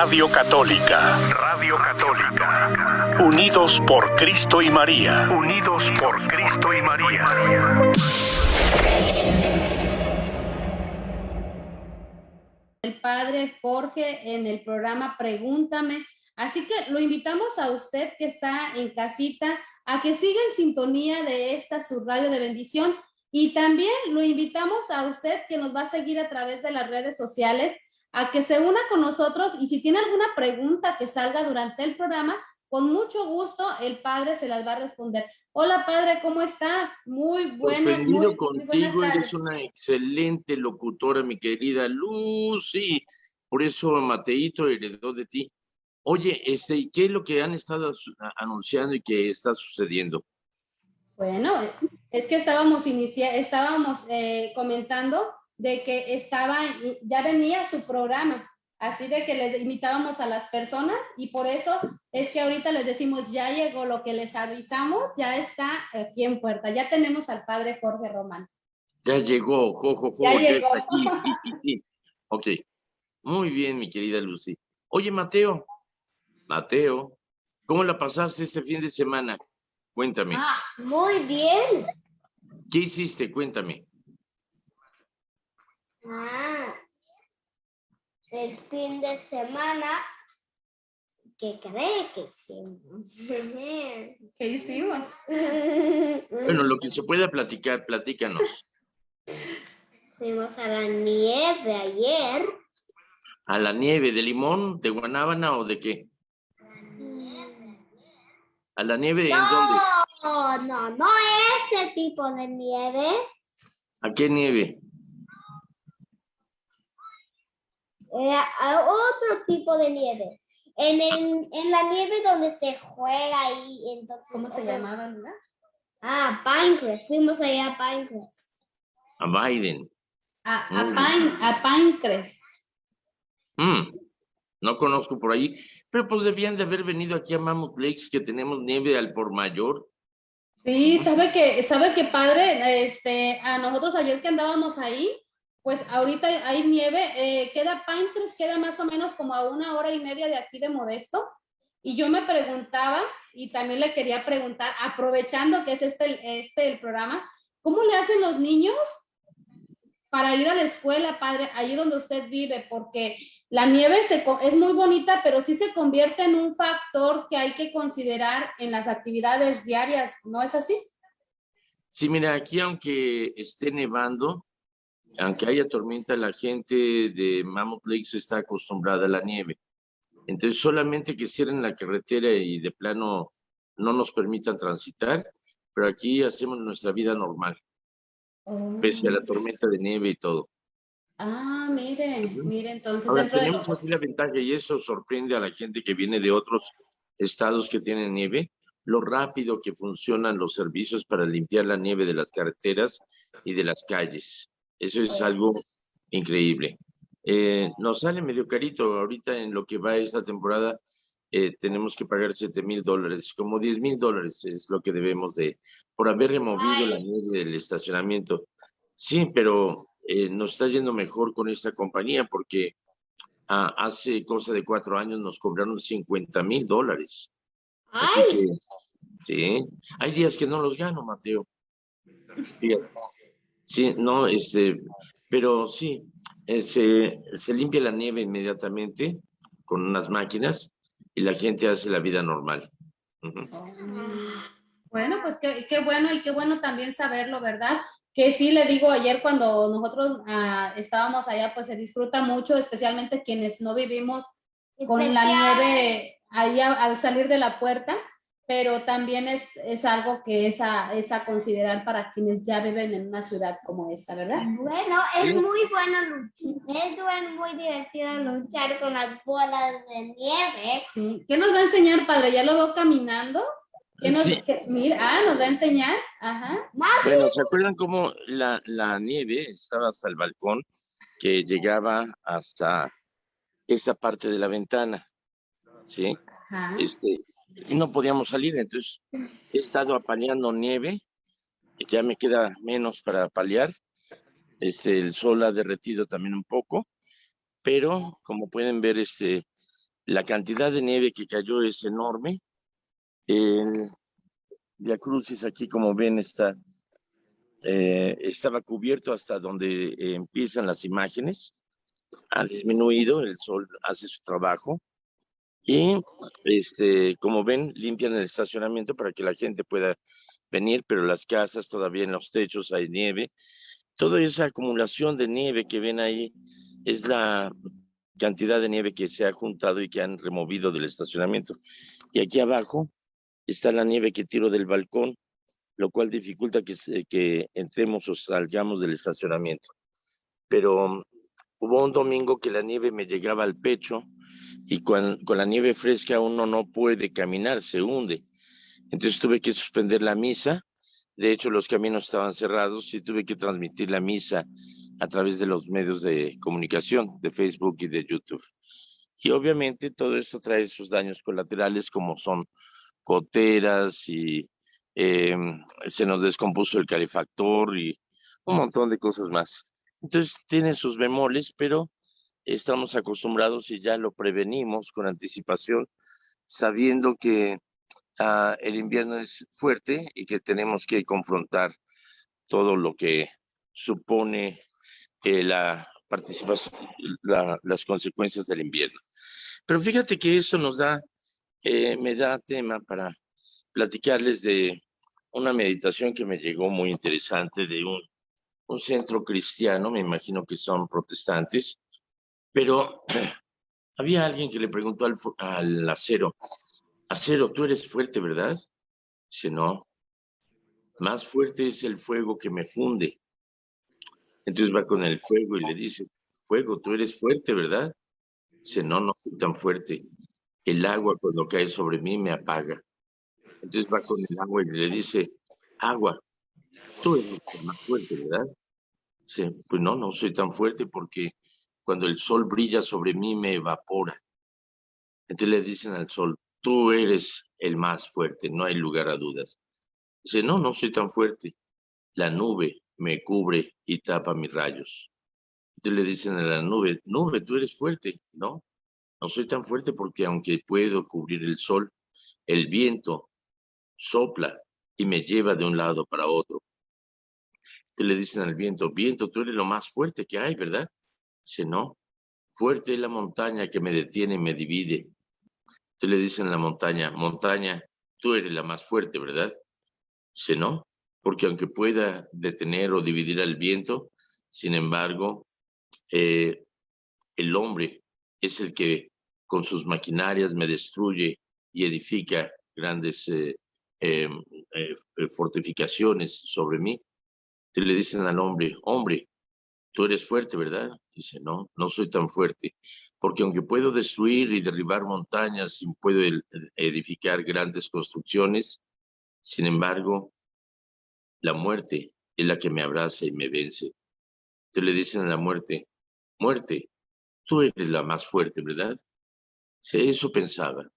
Radio Católica. Radio Católica. Unidos por Cristo y María. Unidos por Cristo y María. El padre Jorge en el programa Pregúntame. Así que lo invitamos a usted que está en casita a que siga en sintonía de esta su radio de bendición, y también lo invitamos a usted que nos va a seguir a través de las redes sociales a que se una con nosotros, y si tiene alguna pregunta que salga durante el programa, con mucho gusto el padre se las va a responder. Hola padre, ¿cómo está? Muy buenas, muy buenas contigo, tardes. Eres una excelente locutora, mi querida Lucy. Por eso Mateito heredó de ti. Oye, ¿qué es lo que han estado anunciando y qué está sucediendo? Bueno, es que estábamos comentando de que ya venía su programa, así de que les invitábamos a las personas, y por eso es que ahorita les decimos, ya llegó lo que les avisamos, ya está aquí en puerta, ya tenemos al padre Jorge Román. Ya llegó, ya llegó. Está aquí. Ok, muy bien, mi querida Lucy. Oye, Mateo, ¿cómo la pasaste este fin de semana? Cuéntame. Muy bien. ¿Qué hiciste? Cuéntame. El fin de semana, ¿qué cree que hicimos? ¿Qué hicimos? Bueno, lo que se pueda platicar, platícanos. Fuimos a la nieve ayer. ¿A la nieve de limón, de guanábana o de qué? ¿A la nieve en dónde? No ese tipo de nieve. ¿A qué nieve? A otro tipo de nieve. En la nieve donde se juega ahí. Entonces, ¿Cómo se llamaba el lugar? Pinecrest. Fuimos allá a Pinecrest. A Biden. A Pinecrest. No conozco por ahí, pero pues debían de haber venido aquí a Mammoth Lakes, que tenemos nieve al por mayor. Sí, sabe que padre, a nosotros ayer que andábamos ahí, pues ahorita hay nieve, Pinecrest queda más o menos como a 1 hora y media de aquí de Modesto, y yo me preguntaba, y también le quería preguntar, aprovechando que es el programa, ¿cómo le hacen los niños para ir a la escuela, padre, allí donde usted vive? Porque la nieve es muy bonita, pero sí se convierte en un factor que hay que considerar en las actividades diarias, ¿no es así? Sí, mira, aquí aunque esté nevando, aunque haya tormenta, la gente de Mammoth Lakes está acostumbrada a la nieve. Entonces, solamente que cierren la carretera y de plano no nos permitan transitar, pero aquí hacemos nuestra vida normal, pese a la tormenta de nieve y todo. Mire, entonces Ahora, dentro de lo tenemos así la ventaja, y eso sorprende a la gente que viene de otros estados que tienen nieve, lo rápido que funcionan los servicios para limpiar la nieve de las carreteras y de las calles. Eso es algo increíble. Nos sale medio carito ahorita en lo que va esta temporada. Tenemos que pagar $7,000, como $10,000 es lo que debemos por haber removido la nieve del estacionamiento. Sí, pero nos está yendo mejor con esta compañía porque hace cosa de 4 años nos cobraron $50,000. Así que, sí, hay días que no los gano, Mateo. Fíjate. Sí, no, pero sí, se limpia la nieve inmediatamente con unas máquinas y la gente hace la vida normal. Bueno, pues qué bueno, y qué bueno también saberlo, ¿verdad? Que sí, le digo, ayer cuando nosotros estábamos allá, pues se disfruta mucho, especialmente quienes no vivimos con la nieve ahí al salir de la puerta, pero también es algo que es a considerar para quienes ya viven en una ciudad como esta, ¿verdad? Bueno, es muy bueno luchar, es muy divertido luchar con las bolas de nieve. Sí. ¿Qué nos va a enseñar, padre? ¿Ya lo veo caminando? Mira, nos va a enseñar. Ajá. Bueno, ¿se acuerdan cómo la nieve estaba hasta el balcón, que llegaba hasta esa parte de la ventana? ¿Sí? Ajá. Y no podíamos salir, entonces he estado apaleando nieve, ya me queda menos para apalear. El sol ha derretido también un poco, pero como pueden ver, La cantidad de nieve que cayó es enorme. El Via Crucis aquí, como ven, estaba cubierto hasta donde empiezan las imágenes. Ha disminuido, el sol hace su trabajo. Y como ven, limpian el estacionamiento para que la gente pueda venir, pero las casas todavía en los techos hay nieve. Toda esa acumulación de nieve que ven ahí es la cantidad de nieve que se ha juntado y que han removido del estacionamiento. Y aquí abajo está la nieve que tiro del balcón, lo cual dificulta que entremos o salgamos del estacionamiento. Pero hubo un domingo que la nieve me llegaba al pecho y con la nieve fresca uno no puede caminar, se hunde. Entonces tuve que suspender la misa. De hecho, los caminos estaban cerrados y tuve que transmitir la misa a través de los medios de comunicación, de Facebook y de YouTube. Y obviamente todo esto trae sus daños colaterales, como son goteras y se nos descompuso el calefactor y un montón de cosas más. Entonces tiene sus bemoles, pero estamos acostumbrados y ya lo prevenimos con anticipación, sabiendo que el invierno es fuerte y que tenemos que confrontar todo lo que supone la participación, las consecuencias del invierno. Pero fíjate que esto me da tema para platicarles de una meditación que me llegó muy interesante de un centro cristiano, me imagino que son protestantes, pero había alguien que le preguntó al acero, acero, tú eres fuerte, ¿verdad? Dice, no, más fuerte es el fuego que me funde. Entonces va con el fuego y le dice, fuego, tú eres fuerte, ¿verdad? Dice, no, no soy tan fuerte. El agua cuando cae sobre mí me apaga. Entonces va con el agua y le dice, agua, tú eres más fuerte, ¿verdad? Dice, pues no, no soy tan fuerte porque cuando el sol brilla sobre mí me evapora. Entonces le dicen al sol, tú eres el más fuerte, no hay lugar a dudas. Dice, no, no soy tan fuerte. La nube me cubre y tapa mis rayos. Entonces le dicen a la nube, nube, tú eres fuerte. No, no soy tan fuerte porque aunque puedo cubrir el sol, el viento sopla y me lleva de un lado para otro. Entonces le dicen al viento, viento, tú eres lo más fuerte que hay, ¿verdad? Dice, no, fuerte es la montaña que me detiene y me divide. Entonces le dicen a la montaña, montaña, tú eres la más fuerte, ¿verdad? Dice, no, porque aunque pueda detener o dividir al viento, sin embargo, el hombre es el que con sus maquinarias me destruye y edifica grandes fortificaciones sobre mí. Entonces le dicen al hombre, hombre, tú eres fuerte, ¿verdad? Dice, no, no soy tan fuerte, porque aunque puedo destruir y derribar montañas y puedo edificar grandes construcciones, sin embargo, la muerte es la que me abraza y me vence. Entonces le dicen a la muerte, muerte, tú eres la más fuerte, ¿verdad? Si eso pensaba.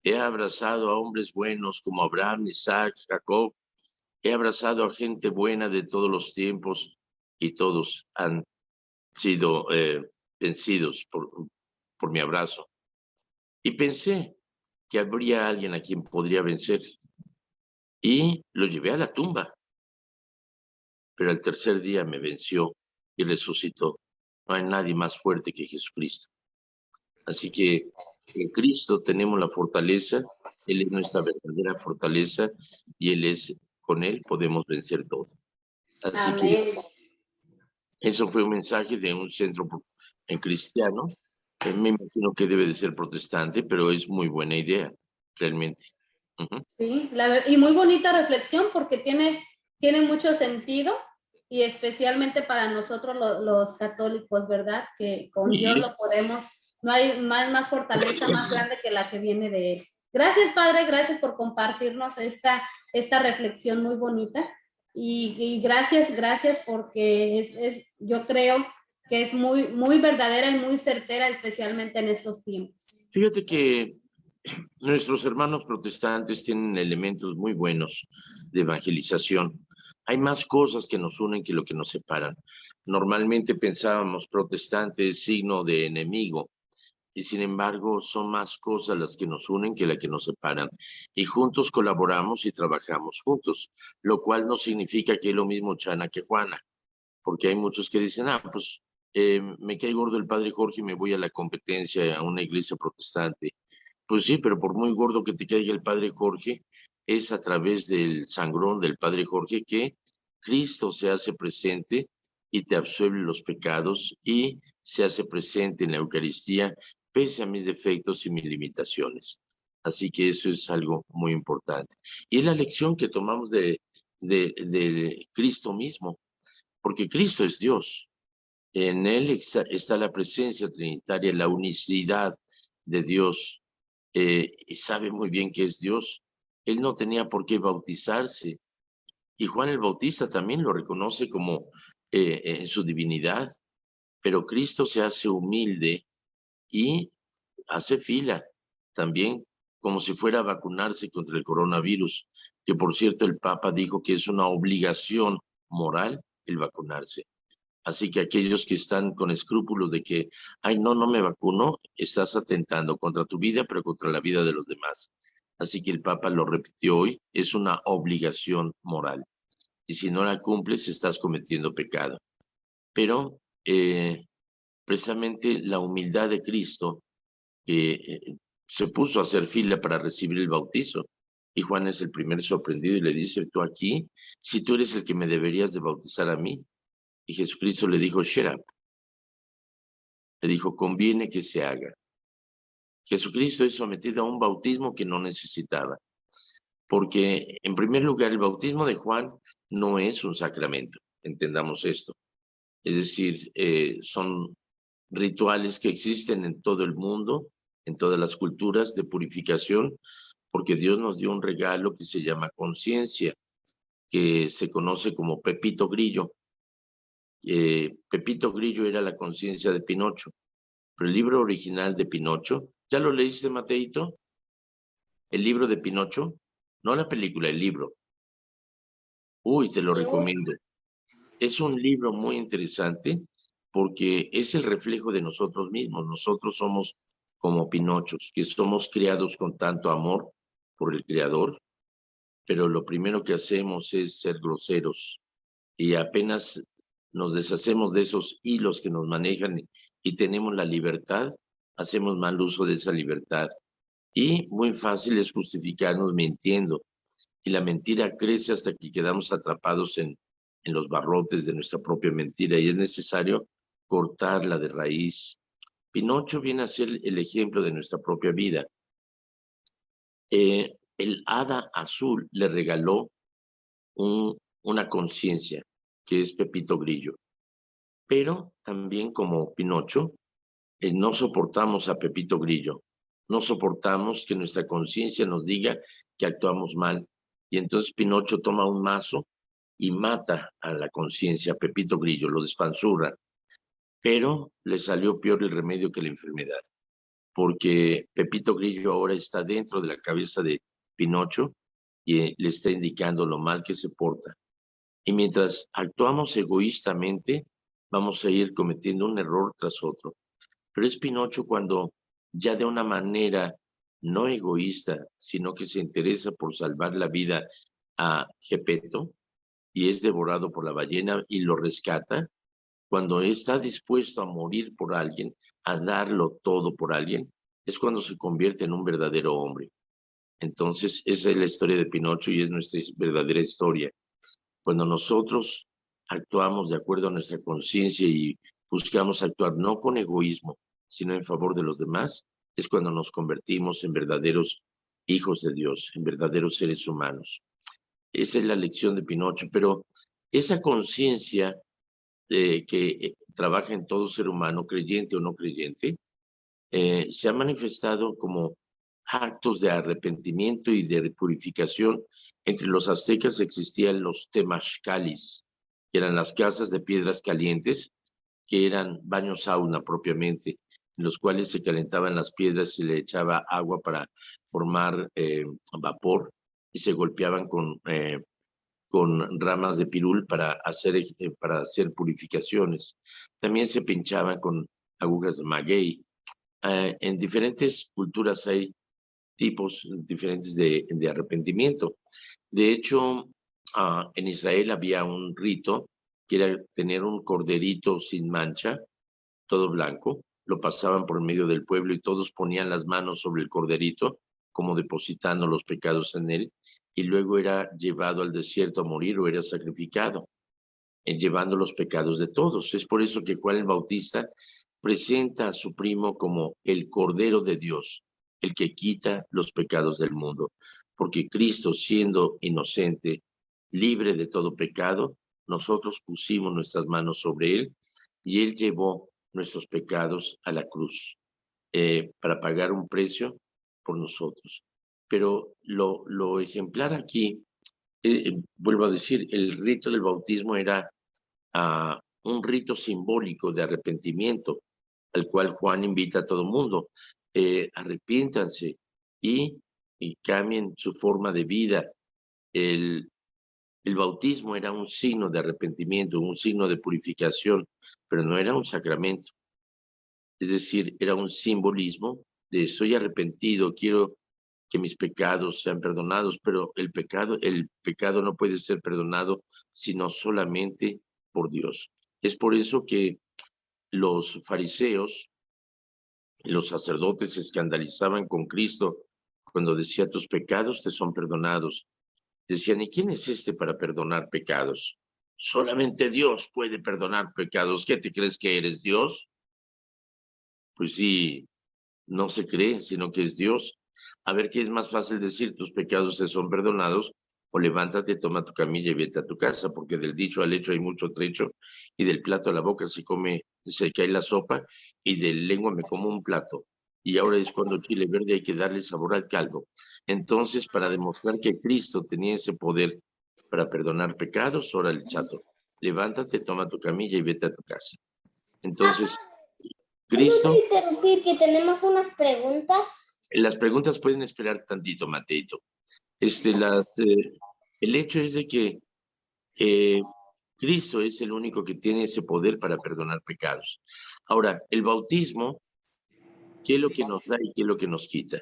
He abrazado a hombres buenos como Abraham, Isaac, Jacob. He abrazado a gente buena de todos los tiempos y todos han sido vencidos por mi abrazo. Y pensé que habría alguien a quien podría vencer. Y lo llevé a la tumba. Pero al tercer día me venció y resucitó. No hay nadie más fuerte que Jesucristo. Así que en Cristo tenemos la fortaleza, Él es nuestra verdadera fortaleza y con Él podemos vencer todo. Así Amén. que eso fue un mensaje de un centro en cristiano. Me imagino que debe de ser protestante, pero es muy buena idea, realmente. Sí, y muy bonita reflexión porque tiene mucho sentido y especialmente para nosotros los católicos, ¿verdad? Que con Dios lo podemos, no hay más fortaleza más grande que la que viene de Él. Gracias, Padre, gracias por compartirnos esta reflexión muy bonita y gracias porque yo creo que es muy, muy verdadera y muy certera, especialmente en estos tiempos. Fíjate que nuestros hermanos protestantes tienen elementos muy buenos de evangelización. Hay más cosas que nos unen que lo que nos separan. Normalmente pensábamos protestante es signo de enemigo, y sin embargo son más cosas las que nos unen que las que nos separan. Y juntos colaboramos y trabajamos juntos, lo cual no significa que es lo mismo Chana que Juana, porque hay muchos que dicen, pues me cae gordo el padre Jorge y me voy a la competencia, a una iglesia protestante. Pues sí, pero por muy gordo que te caiga el padre Jorge, es a través del sangrón del padre Jorge que Cristo se hace presente y te absuelve los pecados y se hace presente en la Eucaristía pese a mis defectos y mis limitaciones. Así que eso es algo muy importante. Y es la lección que tomamos de Cristo mismo, porque Cristo es Dios. En Él está la presencia trinitaria, la unicidad de Dios, y sabe muy bien que es Dios. Él no tenía por qué bautizarse, y Juan el Bautista también lo reconoce como en su divinidad, pero Cristo se hace humilde y hace fila también, como si fuera a vacunarse contra el coronavirus, que por cierto el Papa dijo que es una obligación moral el vacunarse. Así que aquellos que están con escrúpulos de que, no me vacuno, estás atentando contra tu vida, pero contra la vida de los demás. Así que el Papa lo repitió hoy, es una obligación moral. Y si no la cumples, estás cometiendo pecado. Pero precisamente la humildad de Cristo se puso a hacer fila para recibir el bautizo. Y Juan es el primer sorprendido y le dice, tú aquí, si tú eres el que me deberías de bautizar a mí. Y Jesucristo le dijo, shut up. Le dijo, conviene que se haga. Jesucristo es sometido a un bautismo que no necesitaba. Porque, en primer lugar, el bautismo de Juan no es un sacramento. Entendamos esto. Es decir, son rituales que existen en todo el mundo, en todas las culturas de purificación, porque Dios nos dio un regalo que se llama conciencia, que se conoce como Pepito Grillo. Pepito Grillo era la conciencia de Pinocho, pero el libro original de Pinocho, ¿ya lo leíste, Mateito? El libro de Pinocho, no la película, el libro. Uy, te lo recomiendo. Es un libro muy interesante porque es el reflejo de nosotros mismos. Nosotros somos como Pinochos, que somos criados con tanto amor por el Creador, pero lo primero que hacemos es ser groseros y apenas nos deshacemos de esos hilos que nos manejan y tenemos la libertad, hacemos mal uso de esa libertad. Y muy fácil es justificarnos mintiendo. Y la mentira crece hasta que quedamos atrapados en los barrotes de nuestra propia mentira y es necesario cortarla de raíz. Pinocho viene a ser el ejemplo de nuestra propia vida. El hada azul le regaló una conciencia, que es Pepito Grillo. Pero también como Pinocho, no soportamos a Pepito Grillo. No soportamos que nuestra conciencia nos diga que actuamos mal. Y entonces Pinocho toma un mazo y mata a la conciencia, a Pepito Grillo, lo despanzurra. Pero le salió peor el remedio que la enfermedad, porque Pepito Grillo ahora está dentro de la cabeza de Pinocho y le está indicando lo mal que se porta. Y mientras actuamos egoístamente, vamos a ir cometiendo un error tras otro. Pero es Pinocho cuando ya de una manera no egoísta, sino que se interesa por salvar la vida a Gepeto y es devorado por la ballena y lo rescata, cuando está dispuesto a morir por alguien, a darlo todo por alguien, es cuando se convierte en un verdadero hombre. Entonces, esa es la historia de Pinocho y es nuestra verdadera historia. Cuando nosotros actuamos de acuerdo a nuestra conciencia y buscamos actuar no con egoísmo, sino en favor de los demás, es cuando nos convertimos en verdaderos hijos de Dios, en verdaderos seres humanos. Esa es la lección de Pinocho, pero esa conciencia que trabaja en todo ser humano, creyente o no creyente, se ha manifestado como actos de arrepentimiento y de purificación. Entre los aztecas existían los temazcalis, que eran las casas de piedras calientes, que eran baños sauna propiamente, en los cuales se calentaban las piedras, se le echaba agua para formar vapor y se golpeaban con ramas de pirul para hacer purificaciones. También se pinchaban con agujas de maguey. En diferentes culturas hay tipos diferentes de arrepentimiento. De hecho, en Israel había un rito que era tener un corderito sin mancha, todo blanco, lo pasaban por medio del pueblo y todos ponían las manos sobre el corderito, como depositando los pecados en él, y luego era llevado al desierto a morir o era sacrificado, llevando los pecados de todos. Es por eso que Juan el Bautista presenta a su primo como el Cordero de Dios, el que quita los pecados del mundo, porque Cristo, siendo inocente, libre de todo pecado, nosotros pusimos nuestras manos sobre él y él llevó nuestros pecados a la cruz para pagar un precio por nosotros. Pero lo ejemplar aquí, vuelvo a decir, el rito del bautismo era un rito simbólico de arrepentimiento, al cual Juan invita a todo el mundo. Arrepiéntanse y cambien su forma de vida. El bautismo era un signo de arrepentimiento, un signo de purificación, pero no era un sacramento. Es decir, era un simbolismo de estoy arrepentido, quiero que mis pecados sean perdonados, pero el pecado no puede ser perdonado sino solamente por Dios. Es por eso que los fariseos, los sacerdotes se escandalizaban con Cristo cuando decía tus pecados te son perdonados. Decían, ¿y quién es este para perdonar pecados? Solamente Dios puede perdonar pecados. ¿Qué te crees que eres Dios? Pues sí, no se cree, sino que es Dios. A ver, ¿qué es más fácil decir? Tus pecados te son perdonados, o levántate, toma tu camilla y vete a tu casa, porque del dicho al hecho hay mucho trecho, y del plato a la boca se cae la sopa, y de lengua me como un plato. Y ahora es cuando chile verde hay que darle sabor al caldo. Entonces, para demostrar que Cristo tenía ese poder para perdonar pecados, órale, chato, levántate, toma tu camilla y vete a tu casa. Entonces, Cristo... ¿Puedo interrumpir que tenemos unas preguntas? Las preguntas pueden esperar tantito, Mateito. El hecho es de que Cristo es el único que tiene ese poder para perdonar pecados. Ahora, el bautismo, ¿qué es lo que nos da y qué es lo que nos quita?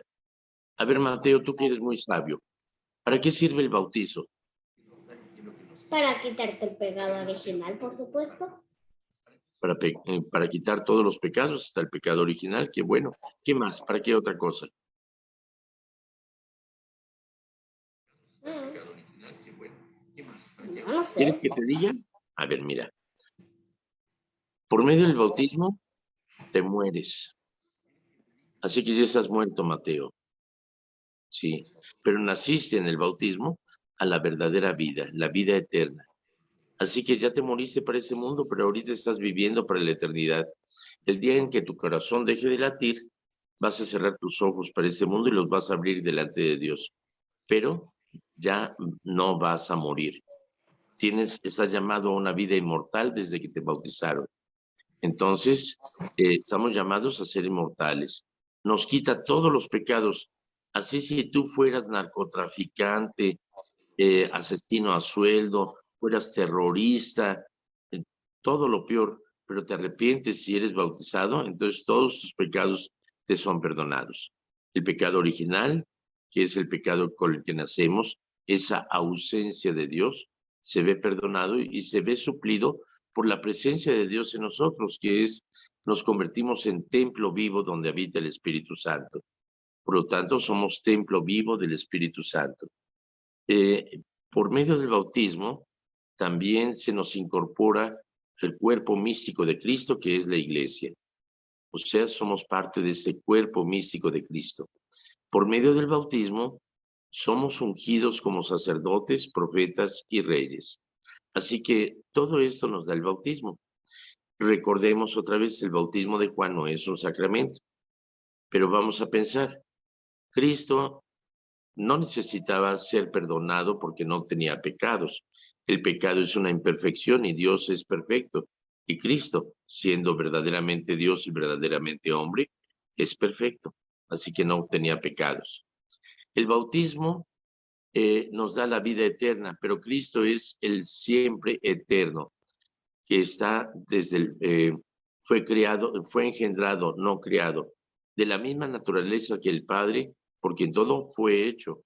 A ver, Mateo, tú que eres muy sabio, ¿para qué sirve el bautizo? Para quitarte el pecado original, por supuesto. Para quitar todos los pecados, hasta el pecado original, qué bueno. ¿Qué más? ¿Para qué otra cosa? No sé. ¿Quieres que te diga? A ver, mira. Por medio del bautismo, te mueres. Así que ya estás muerto, Mateo. Sí, pero naciste en el bautismo a la verdadera vida, la vida eterna. Así que ya te moriste para ese mundo, pero ahorita estás viviendo para la eternidad. El día en que tu corazón deje de latir, vas a cerrar tus ojos para este mundo y los vas a abrir delante de Dios. Pero ya no vas a morir. Estás llamado a una vida inmortal desde que te bautizaron. Entonces, estamos llamados a ser inmortales. Nos quita todos los pecados. Así si tú fueras narcotraficante, asesino a sueldo, fueras terrorista, todo lo peor, pero te arrepientes si eres bautizado, entonces todos tus pecados te son perdonados. El pecado original, que es el pecado con el que nacemos, esa ausencia de Dios, se ve perdonado y se ve suplido por la presencia de Dios en nosotros, que es, nos convertimos en templo vivo donde habita el Espíritu Santo. Por lo tanto, somos templo vivo del Espíritu Santo. Por medio del bautismo, también se nos incorpora el cuerpo místico de Cristo, que es la iglesia. O sea, somos parte de ese cuerpo místico de Cristo. Por medio del bautismo, somos ungidos como sacerdotes, profetas y reyes. Así que todo esto nos da el bautismo. Recordemos otra vez, el bautismo de Juan no es un sacramento, pero vamos a pensar, Cristo no necesitaba ser perdonado porque no tenía pecados. El pecado es una imperfección y Dios es perfecto. Y Cristo, siendo verdaderamente Dios y verdaderamente hombre, es perfecto. Así que no tenía pecados. El bautismo nos da la vida eterna, pero Cristo es el siempre eterno, que está desde fue engendrado, no creado, de la misma naturaleza que el Padre, porque en todo fue hecho.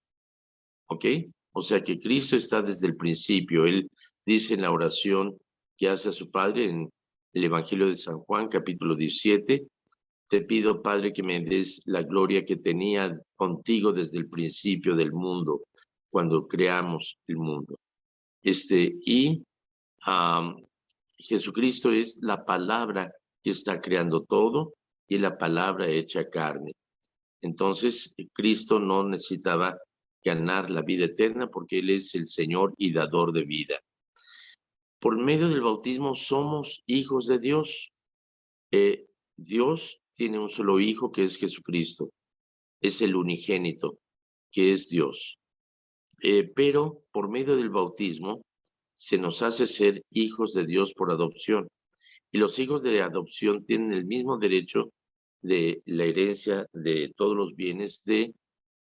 ¿Ok? O sea que Cristo está desde el principio. Él dice en la oración que hace a su Padre en el Evangelio de San Juan, capítulo 17, te pido, Padre, que me des la gloria que tenía contigo desde el principio del mundo, cuando creamos el mundo. Jesucristo es la palabra que está creando todo y la palabra hecha carne. Entonces, Cristo no necesitaba ganar la vida eterna porque Él es el Señor y dador de vida. Por medio del bautismo somos hijos de Dios. Dios tiene un solo hijo que es Jesucristo. Es el unigénito, que es Dios. Pero por medio del bautismo se nos hace ser hijos de Dios por adopción. Y los hijos de adopción tienen el mismo derecho de la herencia de todos los bienes de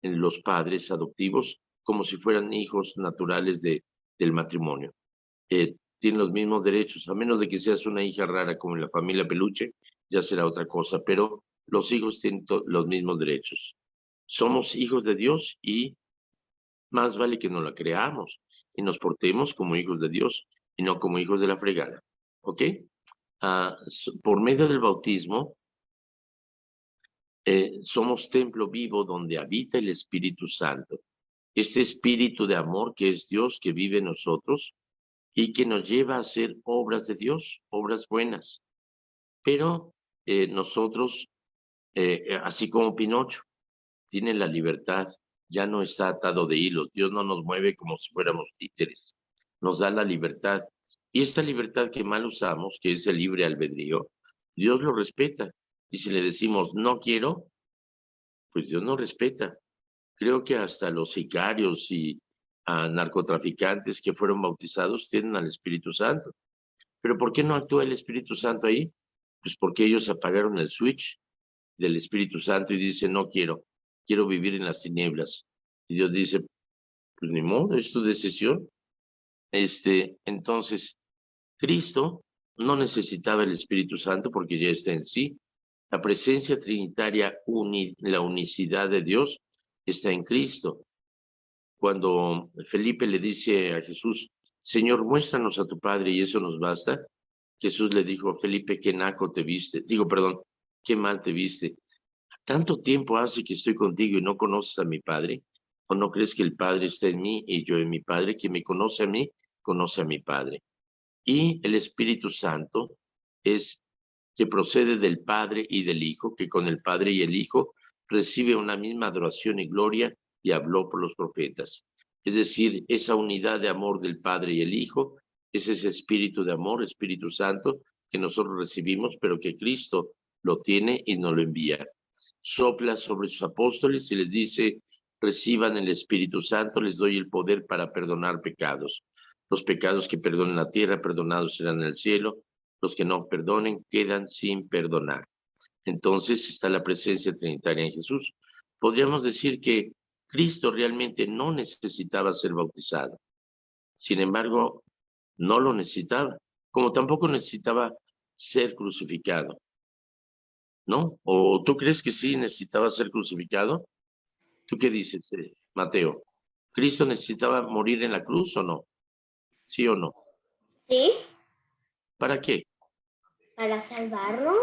los padres adoptivos, como si fueran hijos naturales del matrimonio. Tienen los mismos derechos, a menos de que seas una hija rara como en la familia Peluche, ya será otra cosa, pero los hijos tienen los mismos derechos. Somos hijos de Dios y más vale que nos la creamos y nos portemos como hijos de Dios y no como hijos de la fregada. ¿Ok? Por medio del bautismo, somos templo vivo donde habita el Espíritu Santo. Este espíritu de amor que es Dios, que vive en nosotros y que nos lleva a hacer obras de Dios, obras buenas. Pero nosotros, así como Pinocho, tiene la libertad, ya no está atado de hilos. Dios no nos mueve como si fuéramos títeres. Nos da la libertad. Y esta libertad que mal usamos, que es el libre albedrío, Dios lo respeta. Y si le decimos, no quiero, pues Dios no respeta. Creo que hasta los sicarios y narcotraficantes que fueron bautizados tienen al Espíritu Santo. ¿Pero por qué no actúa el Espíritu Santo ahí? Pues porque ellos apagaron el switch del Espíritu Santo y dicen, no quiero vivir en las tinieblas. Y Dios dice, pues ni modo, es tu decisión. Entonces, Cristo no necesitaba el Espíritu Santo porque ya está en sí. La presencia trinitaria, la unicidad de Dios, está en Cristo. Cuando Felipe le dice a Jesús, Señor, muéstranos a tu Padre y eso nos basta, Jesús le dijo, Felipe, qué naco te viste. Qué mal te viste. ¿Tanto tiempo hace que estoy contigo y no conoces a mi Padre? ¿O no crees que el Padre está en mí y yo en mi Padre? Quien me conoce a mí, conoce a mi Padre. Y el Espíritu Santo es que procede del Padre y del Hijo, que con el Padre y el Hijo recibe una misma adoración y gloria y habló por los profetas. Es decir, esa unidad de amor del Padre y el Hijo es ese Espíritu de amor, Espíritu Santo, que nosotros recibimos, pero que Cristo lo tiene y nos lo envía. Sopla sobre sus apóstoles y les dice, reciban el Espíritu Santo, les doy el poder para perdonar pecados. Los pecados que perdonen la tierra, perdonados serán en el cielo. Los que no perdonen, quedan sin perdonar. Entonces está la presencia trinitaria en Jesús. Podríamos decir que Cristo realmente no necesitaba ser bautizado. Sin embargo, no lo necesitaba, como tampoco necesitaba ser crucificado. ¿No? ¿O tú crees que sí necesitaba ser crucificado? ¿Tú qué dices, Mateo? ¿Cristo necesitaba morir en la cruz o no? ¿Sí o no? Sí, ¿Para qué? para salvarnos.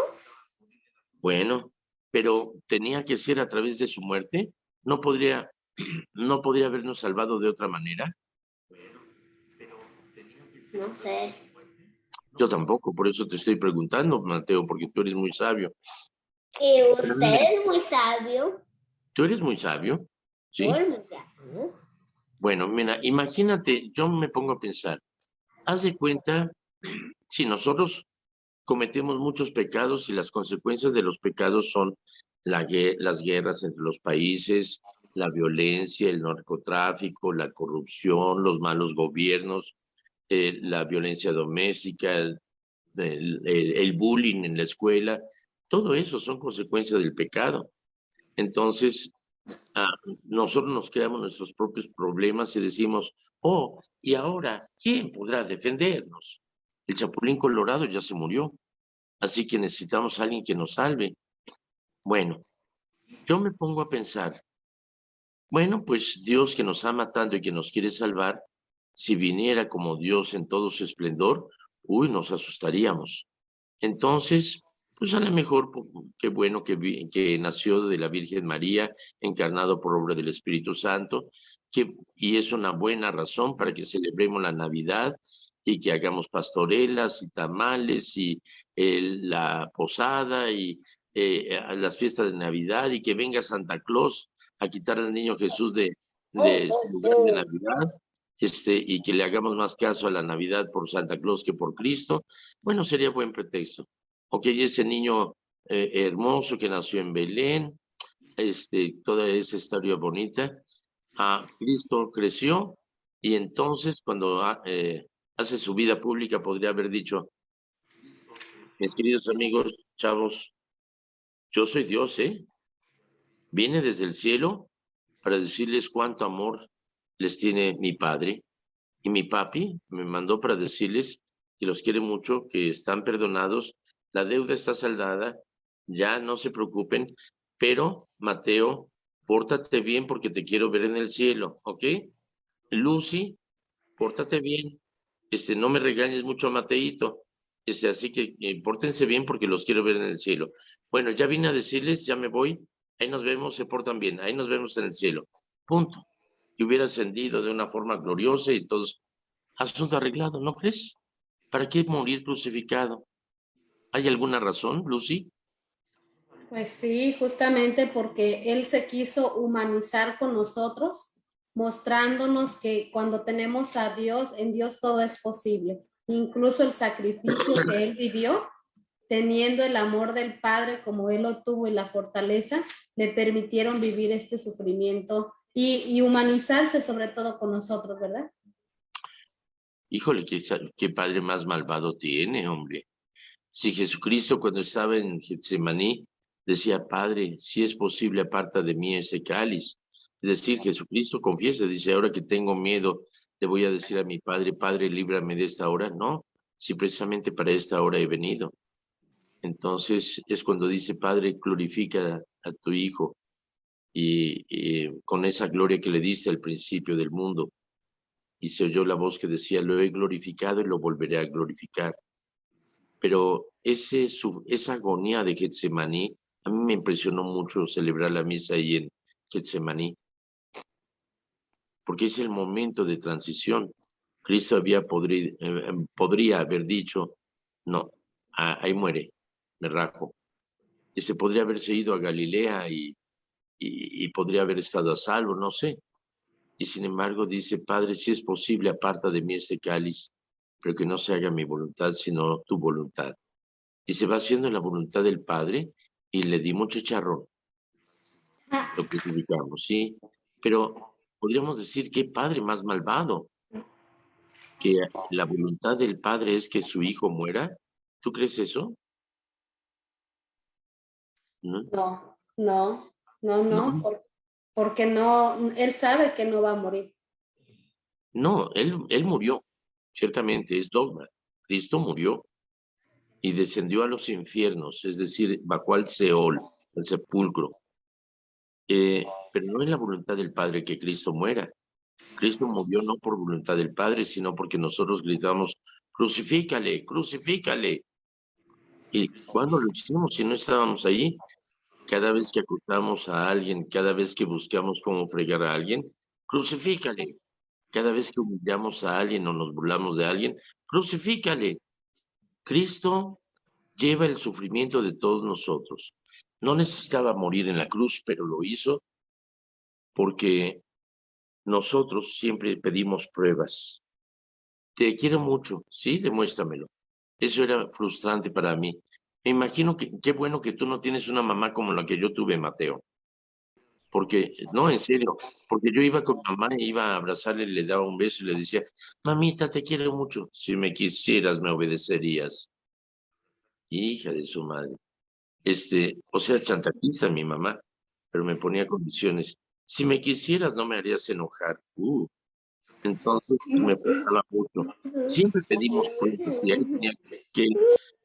Bueno, pero tenía que ser a través de su muerte. ¿No podría habernos salvado de otra manera? No sé. Yo tampoco, por eso te estoy preguntando, Mateo, porque tú eres muy sabio. Y usted es muy sabio. ¿Tú eres muy sabio? ¿Sí? Yo muy sabio. Bueno, mira, imagínate, yo me pongo a pensar, haz de cuenta, si nosotros cometemos muchos pecados y las consecuencias de los pecados son las guerras entre los países, la violencia, el narcotráfico, la corrupción, los malos gobiernos, la violencia doméstica, el bullying en la escuela, todo eso son consecuencias del pecado. Entonces, nosotros nos creamos nuestros propios problemas y decimos, oh, ¿y ahora quién podrá defendernos? El Chapulín Colorado ya se murió, así que necesitamos a alguien que nos salve. Bueno, yo me pongo a pensar, bueno, pues Dios que nos ama tanto y que nos quiere salvar, si viniera como Dios en todo su esplendor, uy, nos asustaríamos. Entonces, pues a lo mejor, qué bueno que nació de la Virgen María, encarnado por obra del Espíritu Santo, y es una buena razón para que celebremos la Navidad y que hagamos pastorelas y tamales y la posada y las fiestas de Navidad y que venga Santa Claus a quitar al niño Jesús de su lugar de Navidad. Y que le hagamos más caso a la Navidad por Santa Claus que por Cristo, bueno, sería buen pretexto. Ok, ese niño hermoso que nació en Belén, toda esa historia bonita, Cristo creció y entonces cuando hace su vida pública podría haber dicho, mis queridos amigos, chavos, yo soy Dios, vine desde el cielo para decirles cuánto amor les tiene mi Padre. Y mi papi me mandó para decirles que los quiere mucho, que están perdonados, la deuda está saldada, ya no se preocupen, pero Mateo, pórtate bien porque te quiero ver en el cielo, ¿ok? Lucy, pórtate bien, no me regañes mucho a Mateito, así que pórtense bien porque los quiero ver en el cielo. Bueno, ya vine a decirles, ya me voy, ahí nos vemos, se portan bien, ahí nos vemos en el cielo, punto. Y hubiera ascendido de una forma gloriosa y todos, asunto arreglado, ¿no crees? ¿Para qué morir crucificado? ¿Hay alguna razón, Lucy? Pues sí, justamente porque Él se quiso humanizar con nosotros, mostrándonos que cuando tenemos a Dios, en Dios todo es posible. Incluso el sacrificio que Él vivió, teniendo el amor del Padre como Él lo tuvo y la fortaleza, le permitieron vivir este sufrimiento y humanizarse sobre todo con nosotros, ¿verdad? Híjole, qué padre más malvado tiene, hombre. Si Jesucristo cuando estaba en Getsemaní decía, Padre, si es posible, aparta de mí ese cáliz. Es decir, Jesucristo confiesa, dice, ahora que tengo miedo, le voy a decir a mi Padre, Padre, líbrame de esta hora. No, si precisamente para esta hora he venido. Entonces es cuando dice, Padre, glorifica a tu Hijo y con esa gloria que le diste al principio del mundo. Y se oyó la voz que decía, lo he glorificado y lo volveré a glorificar. Pero esa agonía de Getsemaní, a mí me impresionó mucho celebrar la misa ahí en Getsemaní, porque es el momento de transición. Cristo podría haber dicho, no, ahí muere, me rajo. Podría haberse ido a Galilea y podría haber estado a salvo, no sé. Y sin embargo dice, Padre, si es posible, aparta de mí este cáliz, pero que no se haga mi voluntad, sino tu voluntad. Y se va haciendo la voluntad del Padre y le di mucho chicharrón, lo que ubicamos, ¿sí? Pero podríamos decir, ¿qué padre más malvado? Que la voluntad del Padre es que su Hijo muera. ¿Tú crees eso? ¿No? No, porque no, Él sabe que no va a morir. No, él murió, ciertamente, es dogma. Cristo murió y descendió a los infiernos, es decir, bajó al Seol, al sepulcro. Pero no es la voluntad del Padre que Cristo muera. Cristo murió no por voluntad del Padre, sino porque nosotros gritamos, crucifícale, crucifícale. Y cuando lo hicimos, si no estábamos ahí, cada vez que acusamos a alguien, cada vez que buscamos cómo fregar a alguien, crucifícale. Cada vez que humillamos a alguien o nos burlamos de alguien, crucifícale. Cristo lleva el sufrimiento de todos nosotros. No necesitaba morir en la cruz, pero lo hizo porque nosotros siempre pedimos pruebas. Te quiero mucho, sí, demuéstramelo. Eso era frustrante para mí. Me imagino que qué bueno que tú no tienes una mamá como la que yo tuve, Mateo. Porque, no, en serio, porque yo iba con mamá, iba a abrazarle, le daba un beso y le decía, mamita, te quiero mucho. Si me quisieras, me obedecerías. Hija de su madre. O sea, chantajista mi mamá, pero me ponía condiciones. Si me quisieras, no me harías enojar. Entonces me frustraba mucho. Siempre pedimos pruebas y ahí tenía que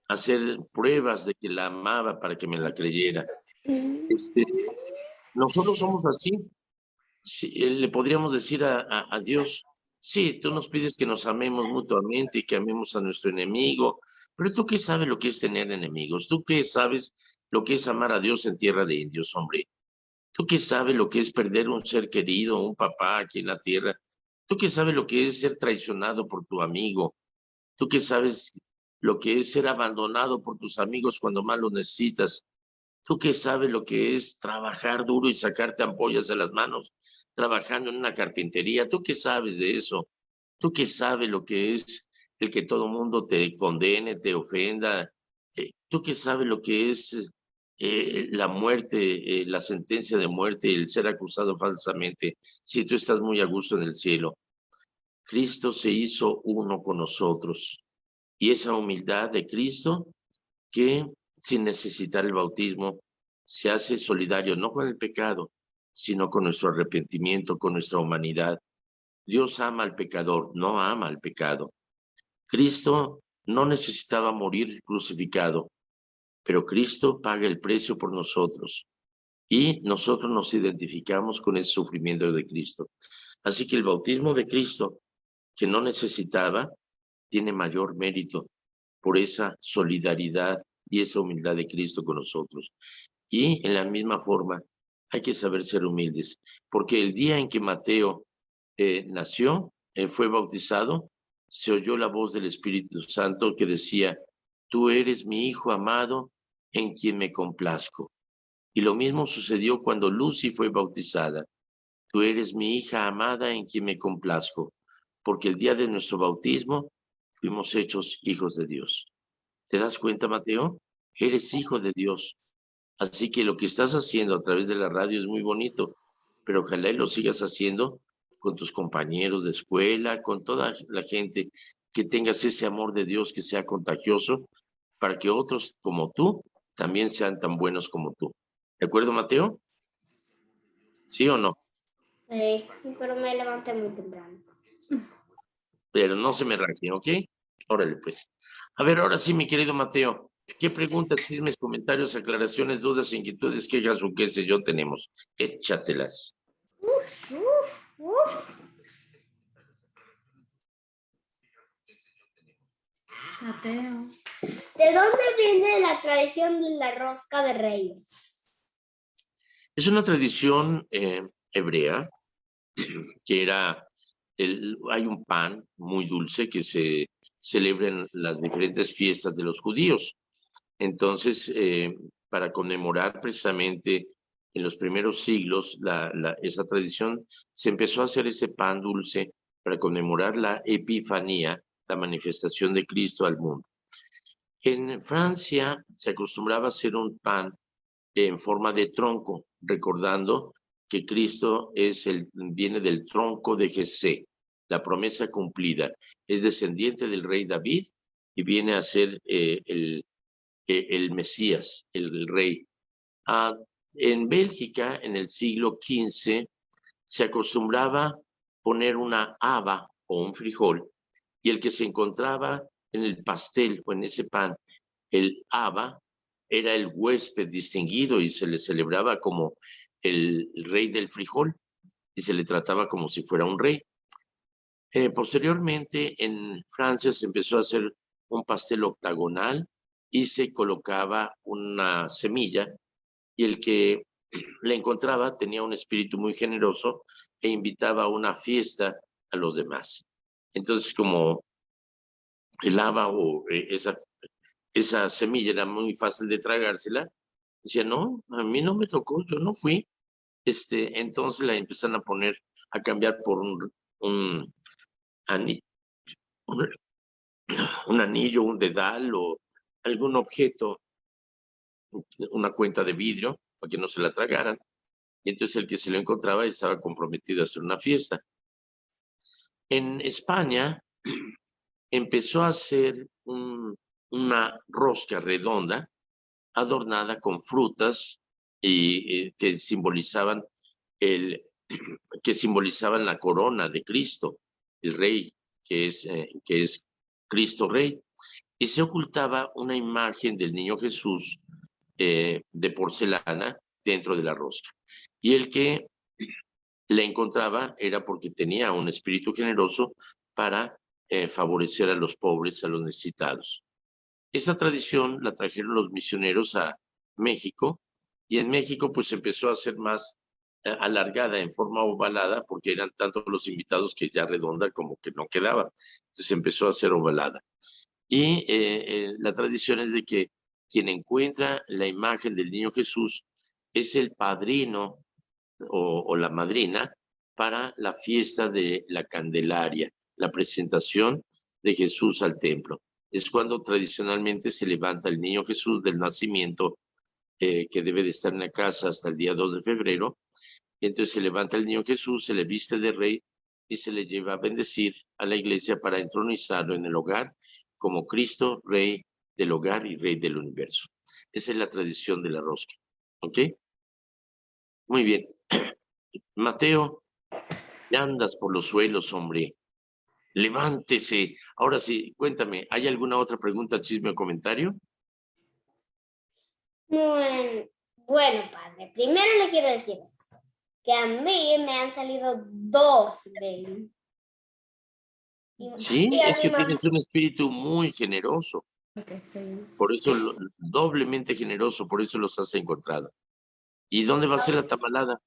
hacer pruebas de que la amaba para que me la creyera. Nosotros somos así. Sí, le podríamos decir a Dios, sí, tú nos pides que nos amemos mutuamente y que amemos a nuestro enemigo, pero tú qué sabes lo que es tener enemigos, tú qué sabes lo que es amar a Dios en tierra de indios, hombre, tú qué sabes lo que es perder un ser querido, un papá aquí en la tierra, tú qué sabes lo que es ser traicionado por tu amigo, tú qué sabes lo que es ser abandonado por tus amigos cuando más lo necesitas. Tú que sabes lo que es trabajar duro y sacarte ampollas de las manos, trabajando en una carpintería, tú que sabes de eso, tú que sabes lo que es el que todo mundo te condene, te ofenda, tú que sabes lo que es la muerte, la sentencia de muerte, el ser acusado falsamente, si tú estás muy a gusto en el cielo. Cristo se hizo uno con nosotros y esa humildad de Cristo que sin necesitar el bautismo se hace solidario no con el pecado, sino con nuestro arrepentimiento, con nuestra humanidad. Dios ama al pecador, no ama al pecado. Cristo no necesitaba morir crucificado, pero Cristo paga el precio por nosotros y nosotros nos identificamos con ese sufrimiento de Cristo. Así que el bautismo de Cristo, que no necesitaba, tiene mayor mérito por esa solidaridad y esa humildad de Cristo con nosotros. Y en la misma forma, hay que saber ser humildes, porque el día en que Mateo nació, fue bautizado, se oyó la voz del Espíritu Santo que decía, tú eres mi Hijo amado en quien me complazco. Y lo mismo sucedió cuando Lucy fue bautizada. Tú eres mi hija amada en quien me complazco, porque el día de nuestro bautismo fuimos hechos hijos de Dios. ¿Te das cuenta, Mateo? Eres hijo de Dios. Así que lo que estás haciendo a través de la radio es muy bonito, pero ojalá y lo sigas haciendo con tus compañeros de escuela, con toda la gente, que tengas ese amor de Dios que sea contagioso para que otros como tú también sean tan buenos como tú. ¿De acuerdo, Mateo? ¿Sí o no? Sí, pero me levanté muy temprano. Pero no se me raje, ¿ok? Órale, pues. A ver, ahora sí, mi querido Mateo, ¿qué preguntas, chismes, comentarios, aclaraciones, dudas, inquietudes, quejas o qué sé yo tenemos? Échatelas. Mateo. ¿De dónde viene la tradición de la rosca de Reyes? Es una tradición hebrea que era, hay un pan muy dulce que se celebra en las diferentes fiestas de los judíos. Entonces, para conmemorar precisamente en los primeros siglos esa tradición, se empezó a hacer ese pan dulce para conmemorar la Epifanía, la manifestación de Cristo al mundo. En Francia se acostumbraba a hacer un pan en forma de tronco, recordando que Cristo viene del tronco de Jesé, la promesa cumplida. Es descendiente del rey David y viene a ser el Mesías, el rey. En Bélgica, en el siglo XV, se acostumbraba poner una haba o un frijol, y el que se encontraba en el pastel o en ese pan, el haba, era el huésped distinguido y se le celebraba como el rey del frijol y se le trataba como si fuera un rey. Posteriormente, en Francia se empezó a hacer un pastel octagonal y se colocaba una semilla y el que la encontraba tenía un espíritu muy generoso e invitaba a una fiesta a los demás. Entonces, como el haba o esa semilla era muy fácil de tragársela, decía, no, a mí no me tocó, yo no fui. Entonces la empiezan a poner, a cambiar por un anillo, un anillo, un dedal o algún objeto, una cuenta de vidrio, para que no se la tragaran. Y entonces el que se lo encontraba estaba comprometido a hacer una fiesta. En España empezó a hacer una rosca redonda adornada con frutas y que simbolizaban la corona de Cristo, el rey, que es Cristo Rey. Y se ocultaba una imagen del niño Jesús de porcelana dentro de la rosca. Y el que la encontraba era porque tenía un espíritu generoso para favorecer a los pobres, a los necesitados. Esta tradición la trajeron los misioneros a México, y en México pues empezó a ser más alargada en forma ovalada, porque eran tantos los invitados que ya redonda como que no quedaba. Entonces empezó a ser ovalada. Y la tradición es de que quien encuentra la imagen del niño Jesús es el padrino o la madrina para la fiesta de la Candelaria, la presentación de Jesús al templo. Es cuando tradicionalmente se levanta el niño Jesús del nacimiento, que debe de estar en la casa hasta el día 2 de febrero. Entonces se levanta el niño Jesús, se le viste de rey y se le lleva a bendecir a la iglesia para entronizarlo en el hogar como Cristo, rey del hogar y rey del universo. Esa es la tradición de la rosca. ¿Ok? Muy bien. Mateo, ya andas por los suelos, hombre. Levántese. Ahora sí, cuéntame, ¿hay alguna otra pregunta, chisme o comentario? Bueno, padre, primero le quiero decir que a mí me han salido 2 de... Sí, es que tienes un espíritu muy generoso. Okay, sí. Por eso, doblemente generoso, por eso los has encontrado. ¿Y dónde va a ser la tamalada?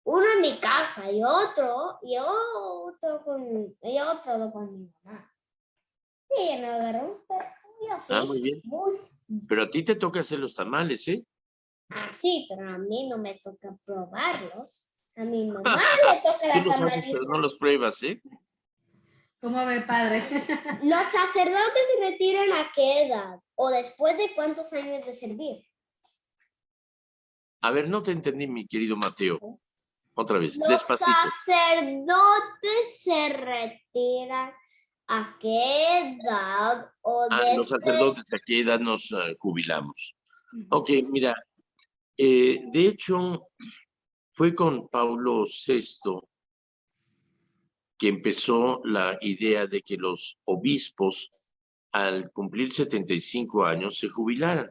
Uno en mi casa y otro con mi mamá. Sí, no agarró. Muy bien. Pero a ti te toca hacer los tamales, ¿eh? Sí, pero a mí no me toca probarlos. A mi mamá le toca la Tú los haces, tamaliza. pero no los pruebas, ¿eh? ¿Cómo ve, padre? ¿Los sacerdotes se retiran a qué edad? ¿O después de cuántos años de servir? A ver, no te entendí, mi querido Mateo. Otra vez, Los despacito. sacerdotes se retiran a qué edad o Los sacerdotes, ¿a qué edad nos jubilamos? Ok, mira, de hecho, fue con Pablo VI que empezó la idea de que los obispos, al cumplir 75 años, se jubilaran.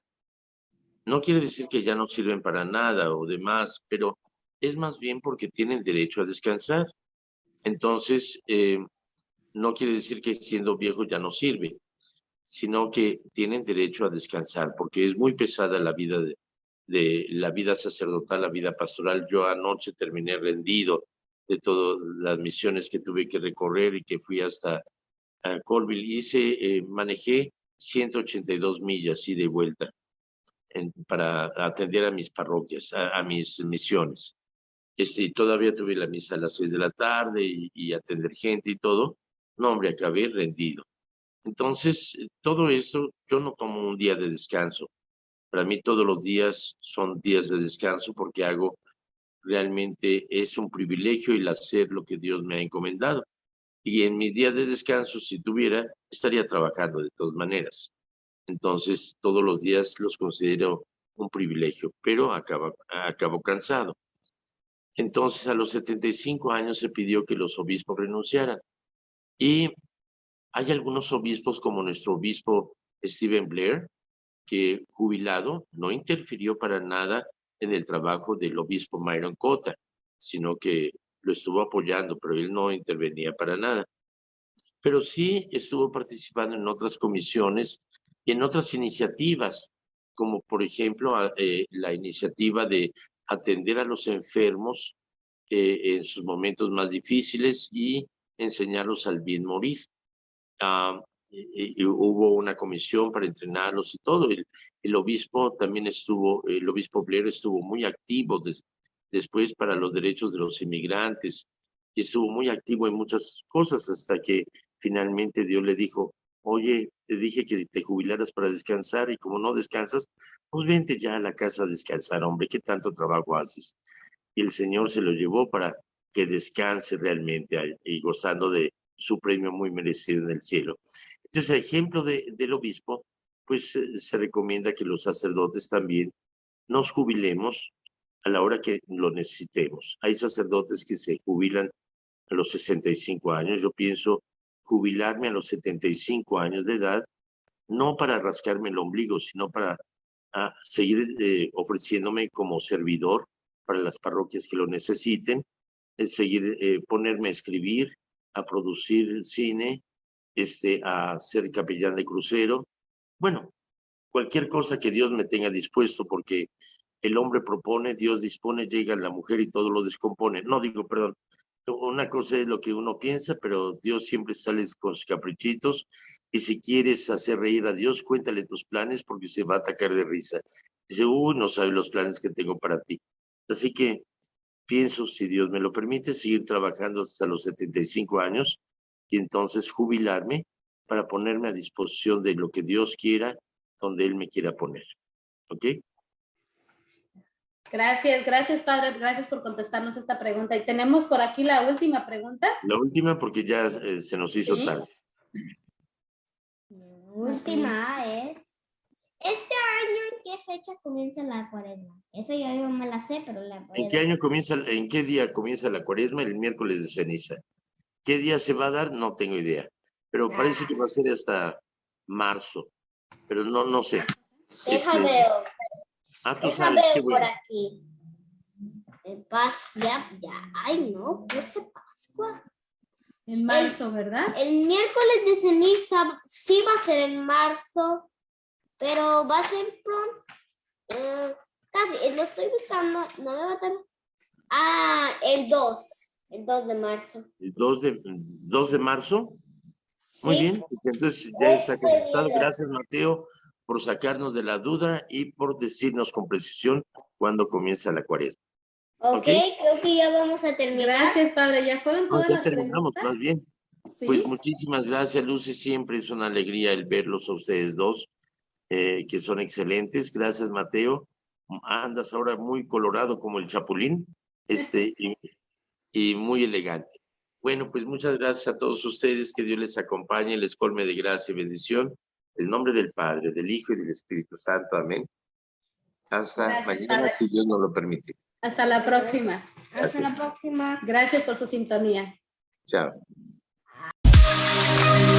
No quiere decir que ya no sirven para nada o demás, pero es más bien porque tienen derecho a descansar. Entonces, no quiere decir que siendo viejo ya no sirve, sino que tienen derecho a descansar, porque es muy pesada la vida de la vida sacerdotal, la vida pastoral. Yo anoche terminé rendido de todas las misiones que tuve que recorrer y que fui hasta Colville. Manejé 182 millas ida y vuelta para atender a mis parroquias, a mis misiones. Todavía tuve la misa a las 6 de la tarde y atender gente y todo. No, hombre, acabé rendido. Entonces, todo eso, yo no tomo un día de descanso. Para mí todos los días son días de descanso porque realmente es un privilegio el hacer lo que Dios me ha encomendado. Y en mis días de descanso, si tuviera, estaría trabajando de todas maneras. Entonces, todos los días los considero un privilegio, pero acabo cansado. Entonces, a los 75 años se pidió que los obispos renunciaran. Y hay algunos obispos, como nuestro obispo Stephen Blair, que jubilado no interfirió para nada en el trabajo del obispo Myron Cota, sino que lo estuvo apoyando, pero él no intervenía para nada. Pero sí estuvo participando en otras comisiones y en otras iniciativas, como por ejemplo la iniciativa de atender a los enfermos en sus momentos más difíciles y enseñarlos al bien morir. Y hubo una comisión para entrenarlos y todo. El obispo también el obispo Blair estuvo muy activo después para los derechos de los inmigrantes y estuvo muy activo en muchas cosas hasta que finalmente Dios le dijo: oye, te dije que te jubilaras para descansar y como no descansas, pues vente ya a la casa a descansar, hombre, ¿qué tanto trabajo haces? Y el Señor se lo llevó para que descanse realmente y gozando de su premio muy merecido en el cielo. Entonces, a ejemplo del obispo, pues se recomienda que los sacerdotes también nos jubilemos a la hora que lo necesitemos. Hay sacerdotes que se jubilan a los 65 años. Yo pienso jubilarme a los 75 años de edad no para rascarme el ombligo, sino para seguir ofreciéndome como servidor para las parroquias que lo necesiten, seguir, ponerme a escribir, a producir cine, a ser capellán de crucero. Bueno, cualquier cosa que Dios me tenga dispuesto, porque el hombre propone, Dios dispone, llega la mujer y todo lo descompone. No digo, perdón, una cosa es lo que uno piensa, pero Dios siempre sale con sus caprichitos, y si quieres hacer reír a Dios, cuéntale tus planes porque se va a atacar de risa. Dice, no sabe los planes que tengo para ti. Así que pienso, si Dios me lo permite, seguir trabajando hasta los 75 años y entonces jubilarme para ponerme a disposición de lo que Dios quiera, donde Él me quiera poner. ¿Ok? Gracias, padre. Gracias por contestarnos esta pregunta. Y tenemos por aquí la última pregunta. La última, porque ya se nos hizo tarde. La última es, ¿este año en qué fecha comienza la cuaresma? Esa yo no me la sé, pero la voy a ¿En qué día comienza la cuaresma? El miércoles de ceniza. ¿Qué día se va a dar? No tengo idea. Pero parece que va a ser hasta marzo. Pero no sé. Deja veo. Por aquí. En Pascua, ya. Ay, no, ¿qué es Pascua? En marzo, ¿verdad? El miércoles de ceniza sí va a ser en marzo, pero va a ser pronto. Casi, lo estoy buscando. No me va a tener. El 2 de marzo. ¿El 2 de marzo? Sí. Muy bien, entonces ya está contestado. Gracias, Mateo, por sacarnos de la duda y por decirnos con precisión cuándo comienza la cuaresma. Ok, creo que ya vamos a terminar. Gracias, padre. Ya fueron todas Ya las terminamos, preguntas. más bien. ¿Sí? Pues muchísimas gracias, Lucy. Siempre es una alegría el verlos a ustedes dos, que son excelentes. Gracias, Mateo. Andas ahora muy colorado como el chapulín, y muy elegante. Bueno, pues muchas gracias a todos ustedes. Que Dios les acompañe, les colme de gracia y bendición. En nombre del Padre, del Hijo y del Espíritu Santo. Amén. Hasta Gracias, mañana, padre. si Dios nos lo permite. Hasta la próxima. Hasta la próxima. Gracias por su sintonía. Chao.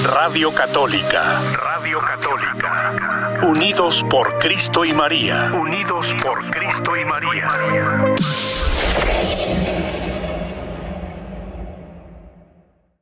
Radio Católica. Radio Católica. Unidos por Cristo y María. Unidos por Cristo y María.